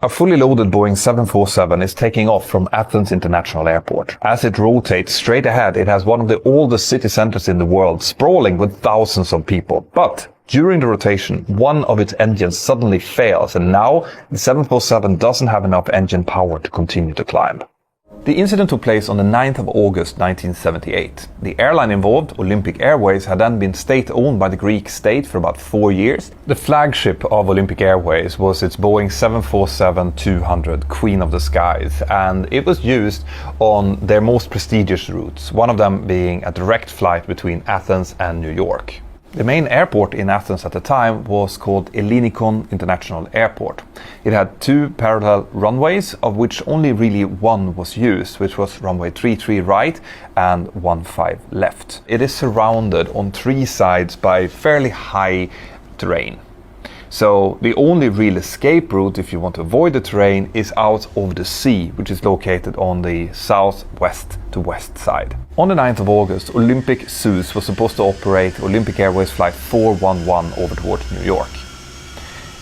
A fully loaded Boeing 747 is taking off from Athens International Airport. As it rotates straight ahead, it has one of the oldest city centers in the world, sprawling with thousands of people. But during the rotation, one of its engines suddenly fails, and now the 747 doesn't have enough engine power to continue to climb. The incident took place on the 9th of August 1978. The airline involved, Olympic Airways, had then been state-owned by the Greek state for about 4 years. The flagship of Olympic Airways was its Boeing 747-200, Queen of the Skies, and it was used on their most prestigious routes, one of them being a direct flight between Athens and New York. The main airport in Athens at the time was called Ellinikon International Airport. It had 2 parallel runways, of which only really one was used, which was runway 33 right and 15 left. It is surrounded on 3 sides by fairly high terrain. So the only real escape route, if you want to avoid the terrain, is out of the sea, which is located on the southwest to west side. On the 9th of August, Olympic Zeus was supposed to operate Olympic Airways Flight 411 over towards New York.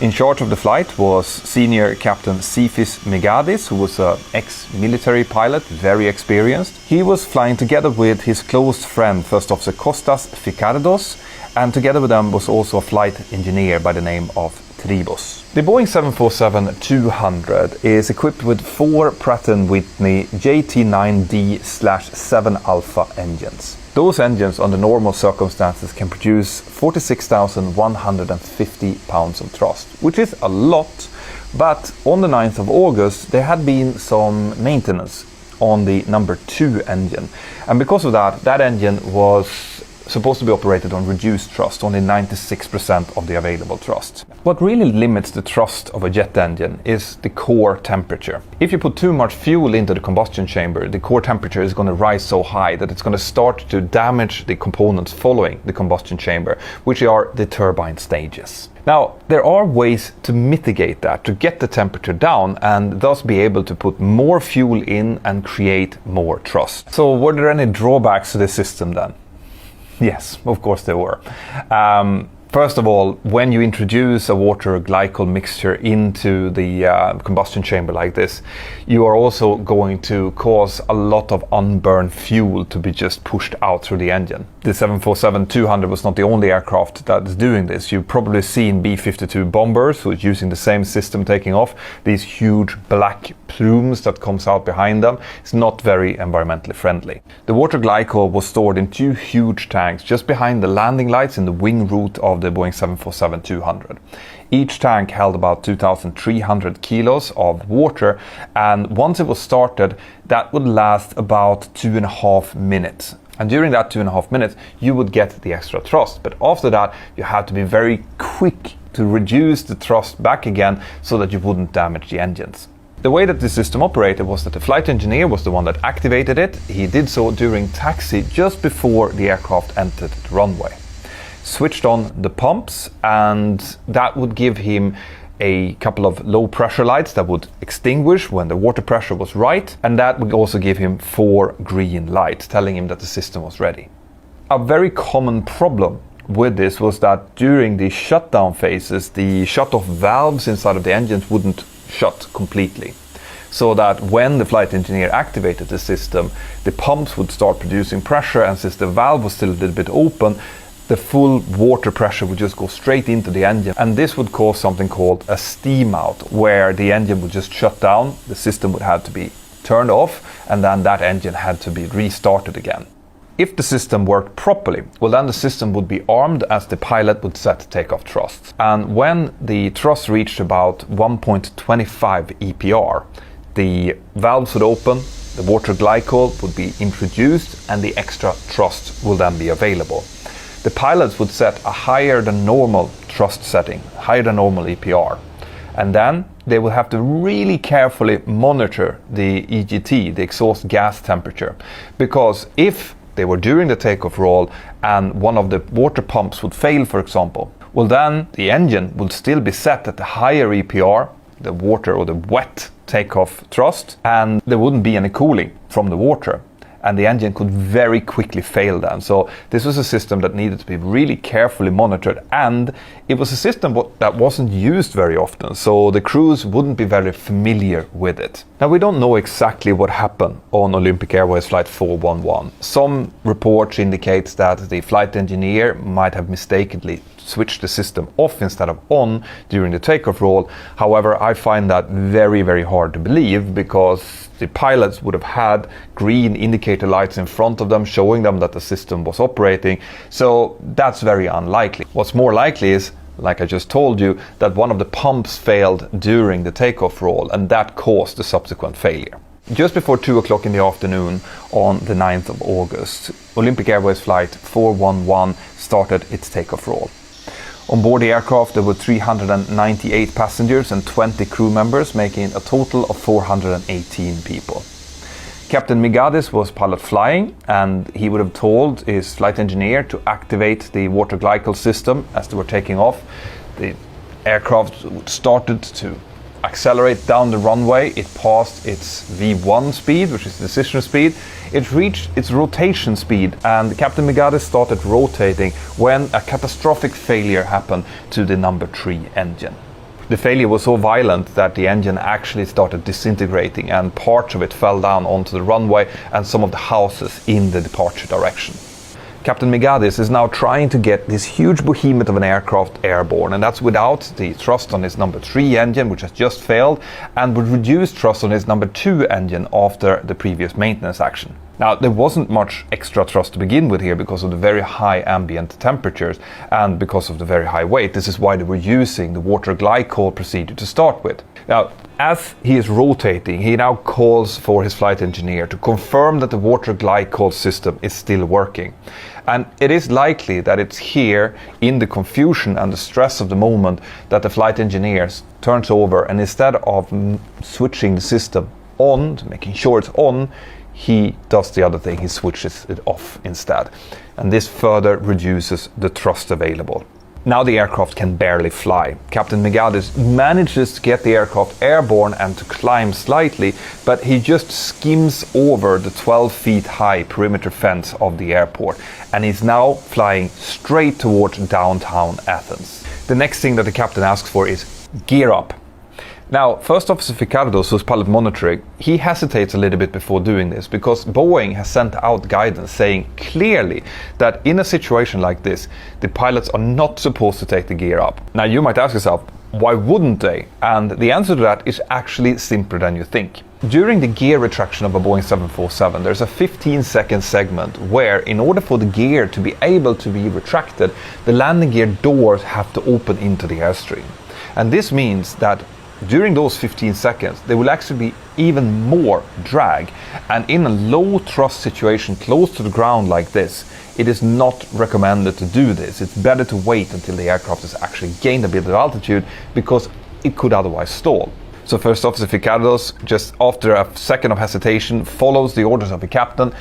In charge of the flight was senior Captain Sifis Migadis, who was an ex-military pilot, very experienced. He was flying together with his close friend, First Officer Kostas Fikardos, and together with them was also a flight engineer by the name of Tribos. The Boeing 747-200 is equipped with 4 Pratt & Whitney JT9D/7 Alpha engines. Those engines under normal circumstances can produce 46,150 pounds of thrust, which is a lot, but on the 9th of August there had been some maintenance on the number 2 engine, and because of that, that engine was supposed to be operated on reduced thrust, only 96% of the available thrust. What really limits the thrust of a jet engine is the core temperature. If you put too much fuel into the combustion chamber, the core temperature is going to rise so high that it's going to start to damage the components following the combustion chamber, which are the turbine stages. Now, there are ways to mitigate that, to get the temperature down and thus be able to put more fuel in and create more thrust. So were there any drawbacks to this system then? Yes, of course there were. First of all, when you introduce a water glycol mixture into the combustion chamber like this, you are also going to cause a lot of unburned fuel to be just pushed out through the engine. The 747-200 was not the only aircraft that is doing this. You've probably seen B-52 bombers who are using the same system taking off. These huge black plumes that comes out behind them. It's not very environmentally friendly. The water glycol was stored in 2 huge tanks just behind the landing lights in the wing root of the Boeing 747-200. Each tank held about 2,300 kilos of water, and once it was started, that would last about 2.5 minutes. And during that 2.5 minutes, you would get the extra thrust. But after that, you had to be very quick to reduce the thrust back again so that you wouldn't damage the engines. The way that the system operated was that the flight engineer was the one that activated it. He did so during taxi just before the aircraft entered the runway. Switched on the pumps, and that would give him a couple of low pressure lights that would extinguish when the water pressure was right, and that would also give him 4 green lights telling him that the system was ready. A very common problem with this was that during the shutdown phases, the shut-off valves inside of the engines wouldn't shut completely. So that when the flight engineer activated the system, the pumps would start producing pressure, and since the valve was still a little bit open, the full water pressure would just go straight into the engine, and this would cause something called a steam out, where the engine would just shut down, the system would have to be turned off, and then that engine had to be restarted again. If the system worked properly, well then the system would be armed as the pilot would set takeoff thrust. And when the thrust reached about 1.25 EPR, the valves would open, the water glycol would be introduced, and the extra thrust will then be available. The pilots would set a higher than normal thrust setting, higher than normal EPR. And then they will have to really carefully monitor the EGT, the exhaust gas temperature. Because if they were during the takeoff roll and one of the water pumps would fail, for example, well then the engine would still be set at the higher EPR, the water or the wet takeoff thrust, and there wouldn't be any cooling from the water. and the engine could very quickly fail then. So this was a system that needed to be really carefully monitored, and it was a system that wasn't used very often, so the crews wouldn't be very familiar with it. Now, we don't know exactly what happened on Olympic Airways flight 411. Some reports indicate that the flight engineer might have mistakenly switched the system off instead of on during the takeoff roll. However, I find that very, very hard to believe, because the pilots would have had green indicator lights in front of them showing them that the system was operating, so that's very unlikely. What's more likely is, like I just told you, that one of the pumps failed during the takeoff roll, and that caused the subsequent failure. Just before 2 o'clock in the afternoon on the 9th of August, Olympic Airways flight 411 started its takeoff roll. On board the aircraft there were 398 passengers and 20 crew members, making a total of 418 people. Captain Migadis was pilot flying, and he would have told his flight engineer to activate the water glycol system as they were taking off. The aircraft started to accelerate down the runway. It passed its V1 speed, which is the decision speed. It reached its rotation speed, and Captain Migadis started rotating when a catastrophic failure happened to the number 3 engine. The failure was so violent that the engine actually started disintegrating, and parts of it fell down onto the runway and some of the houses in the departure direction. Captain Migadis is now trying to get this huge behemoth of an aircraft airborne, and that's without the thrust on his number 3 engine, which has just failed, and with reduced thrust on his number 2 engine after the previous maintenance action. Now, there wasn't much extra thrust to begin with here because of the very high ambient temperatures and because of the very high weight. This is why they were using the water glycol procedure to start with. Now, as he is rotating, he now calls for his flight engineer to confirm that the water glycol system is still working. And it is likely that it's here, in the confusion and the stress of the moment, that the flight engineer turns over, and instead of switching the system on, making sure it's on, he does the other thing. He switches it off instead. And this further reduces the thrust available. Now the aircraft can barely fly. Captain Migadis manages to get the aircraft airborne and to climb slightly, but he just skims over the 12 feet high perimeter fence of the airport, and he's now flying straight towards downtown Athens. The next thing that the captain asks for is gear up. Now, First Officer Fikardos, who's pilot monitoring, he hesitates a little bit before doing this, because Boeing has sent out guidance saying clearly that in a situation like this, the pilots are not supposed to take the gear up. Now, you might ask yourself, why wouldn't they? And the answer to that is actually simpler than you think. During the gear retraction of a Boeing 747, there's a 15-second segment where, in order for the gear to be able to be retracted, the landing gear doors have to open into the airstream. And this means that during those 15 seconds, there will actually be even more drag, and in a low thrust situation close to the ground like this, it is not recommended to do this. It's better to wait until the aircraft has actually gained a bit of altitude, because it could otherwise stall. So First Officer Fikardos, just after a second of hesitation, follows the orders of the captain,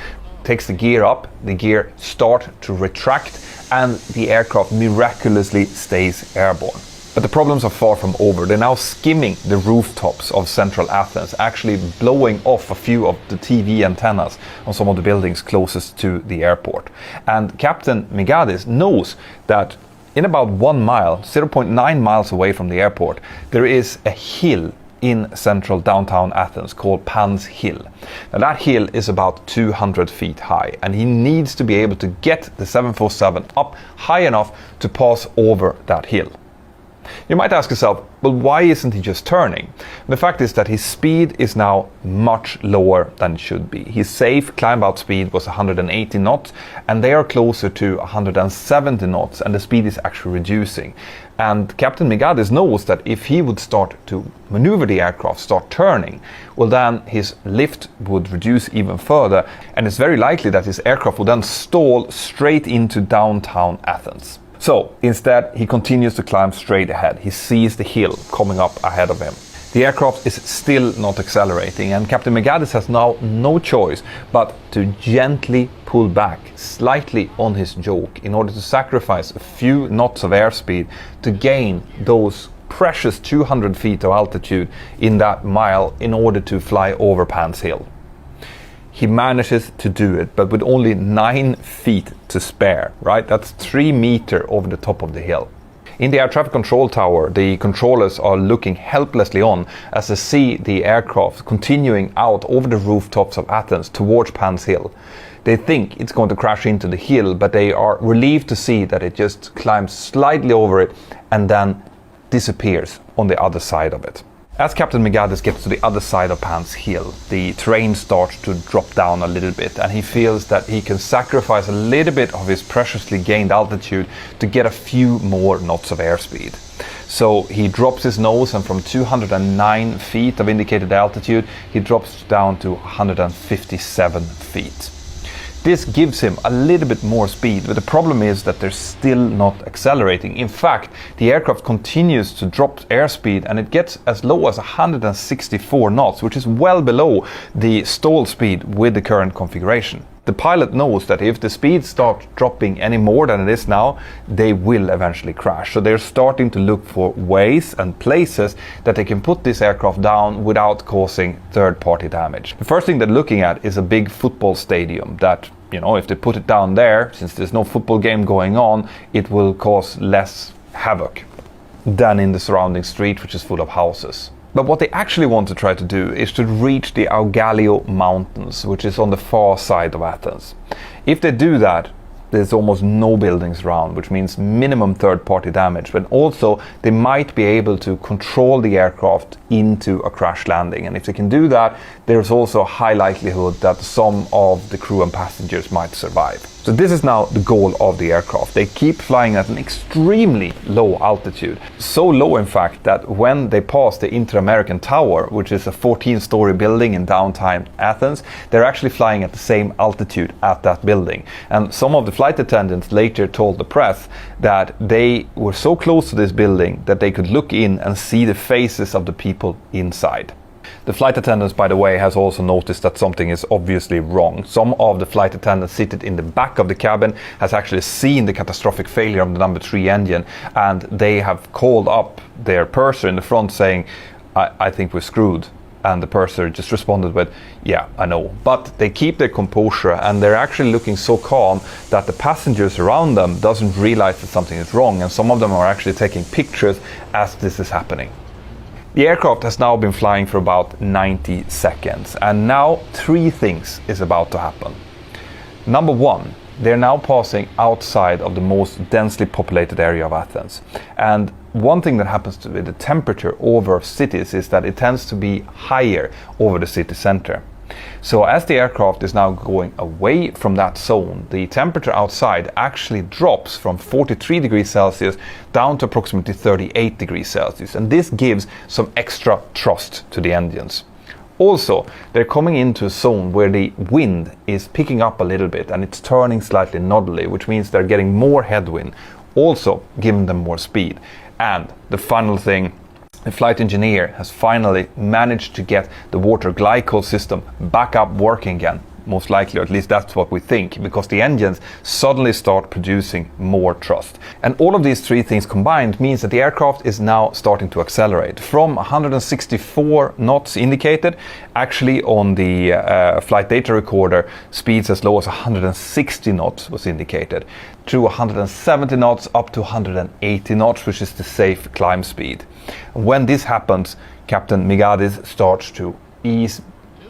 takes the gear up, the gear start to retract, and the aircraft miraculously stays airborne. But the problems are far from over. They're now skimming the rooftops of central Athens, actually blowing off a few of the TV antennas on some of the buildings closest to the airport. And Captain Migadis knows that in about 1 mile, 0.9 miles away from the airport, there is a hill in central downtown Athens called Pan's Hill. Now that hill is about 200 feet high, and he needs to be able to get the 747 up high enough to pass over that hill. You might ask yourself, well, why isn't he just turning? The fact is that his speed is now much lower than it should be. His safe climb-out speed was 180 knots, and they are closer to 170 knots, and the speed is actually reducing. And Captain Migadis knows that if he would start to maneuver the aircraft, start turning, well then his lift would reduce even further, and it's very likely that his aircraft would then stall straight into downtown Athens. So instead, he continues to climb straight ahead. He sees the hill coming up ahead of him. The aircraft is still not accelerating, and Captain Migadis has now no choice but to gently pull back slightly on his yoke in order to sacrifice a few knots of airspeed to gain those precious 200 feet of altitude in that mile in order to fly over Pan's Hill. he manages to do it, but with only 9 feet to spare, right? That's 3 meters over the top of the hill. In the air traffic control tower, the controllers are looking helplessly on as they see the aircraft continuing out over the rooftops of Athens towards Pan's Hill. They think it's going to crash into the hill, but they are relieved to see that it just climbs slightly over it and then disappears on the other side of it. As Captain Migadis gets to the other side of Pan's Hill, the terrain starts to drop down a little bit, and he feels that he can sacrifice a little bit of his preciously gained altitude to get a few more knots of airspeed. So he drops his nose, and from 209 feet of indicated altitude, he drops down to 157 feet. This gives him a little bit more speed, but the problem is that they're still not accelerating. In fact, the aircraft continues to drop airspeed, and it gets as low as 164 knots, which is well below the stall speed with the current configuration. The pilot knows that if the speed starts dropping any more than it is now, they will eventually crash. So they're starting to look for ways and places that they can put this aircraft down without causing third-party damage. The first thing they're looking at is a big football stadium that, if they put it down there, since there's no football game going on, it will cause less havoc than in the surrounding street, which is full of houses. But what they actually want to try to do is to reach the Augalio Mountains, which is on the far side of Athens. If they do that, there's almost no buildings around, which means minimum third-party damage, but also they might be able to control the aircraft into a crash landing. And if they can do that, there's also a high likelihood that some of the crew and passengers might survive. So this is now the goal of the aircraft. They keep flying at an extremely low altitude. So low, in fact, that when they pass the Inter-American Tower, which is a 14-story building in downtown Athens, they're actually flying at the same altitude at that building. And some of the flight attendants later told the press that they were so close to this building that they could look in and see the faces of the people inside. The flight attendants, by the way, has also noticed that something is obviously wrong. Some of the flight attendants seated in the back of the cabin has actually seen the catastrophic failure of the number 3 engine, and they have called up their purser in the front saying, I think we're screwed. And the purser just responded with, yeah, I know. But they keep their composure, and they're actually looking so calm that the passengers around them doesn't realize that something is wrong, and some of them are actually taking pictures as this is happening. The aircraft has now been flying for about 90 seconds, and now 3 things is about to happen. Number 1, they're now passing outside of the most densely populated area of Athens. And one thing that happens with the temperature over cities is that it tends to be higher over the city center. So as the aircraft is now going away from that zone, the temperature outside actually drops from 43 degrees Celsius down to approximately 38 degrees Celsius. And this gives some extra thrust to the engines. Also, they're coming into a zone where the wind is picking up a little bit and it's turning slightly northerly, which means they're getting more headwind, also giving them more speed. And the final thing, the flight engineer has finally managed to get the water glycol system back up working again. Most likely, or at least that's what we think, because the engines suddenly start producing more thrust. And all of these 3 things combined means that the aircraft is now starting to accelerate. From 164 knots indicated, actually on the flight data recorder, speeds as low as 160 knots was indicated, to 170 knots up to 180 knots, which is the safe climb speed. When this happens, Captain Migadis starts to ease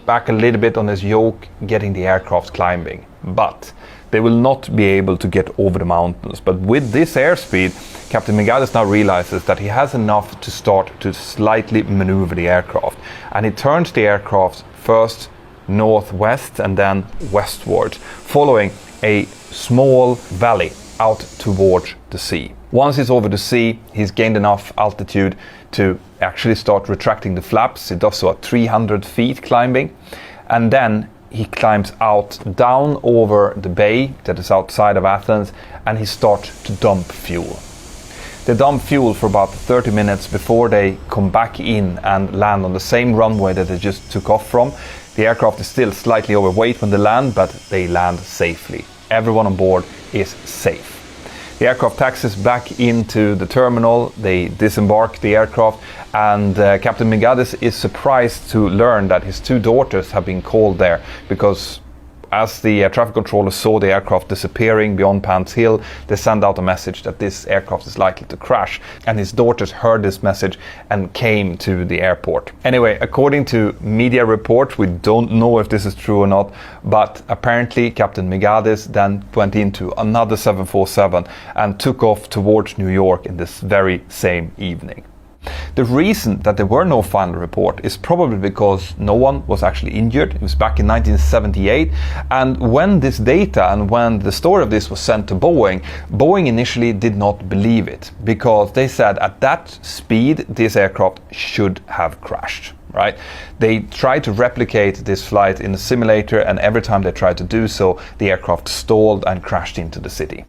back a little bit on his yoke, getting the aircraft climbing. But they will not be able to get over the mountains. But with this airspeed, Captain Migadis now realizes that he has enough to start to slightly maneuver the aircraft. And he turns the aircraft first northwest and then westwards, following a small valley out towards the sea. Once he's over the sea, he's gained enough altitude to actually start retracting the flaps. He does so at 300 feet climbing, and then he climbs out down over the bay that is outside of Athens, and he starts to dump fuel. They dump fuel for about 30 minutes before they come back in and land on the same runway that they just took off from. The aircraft is still slightly overweight when they land, but they land safely. Everyone on board is safe. The aircraft taxis back into the terminal, they disembark the aircraft, and Captain Migadis is surprised to learn that his 2 daughters have been called there because as the traffic controller saw the aircraft disappearing beyond Pants Hill, they sent out a message that this aircraft is likely to crash, and his daughters heard this message and came to the airport. Anyway, according to media reports, we don't know if this is true or not, but apparently Captain Migadis then went into another 747 and took off towards New York in this very same evening. The reason that there were no final report is probably because no one was actually injured. It was back in 1978, and when this data and when the story of this was sent to Boeing, Boeing initially did not believe it because they said at that speed this aircraft should have crashed. Right? They tried to replicate this flight in a simulator, and every time they tried to do so, the aircraft stalled and crashed into the city.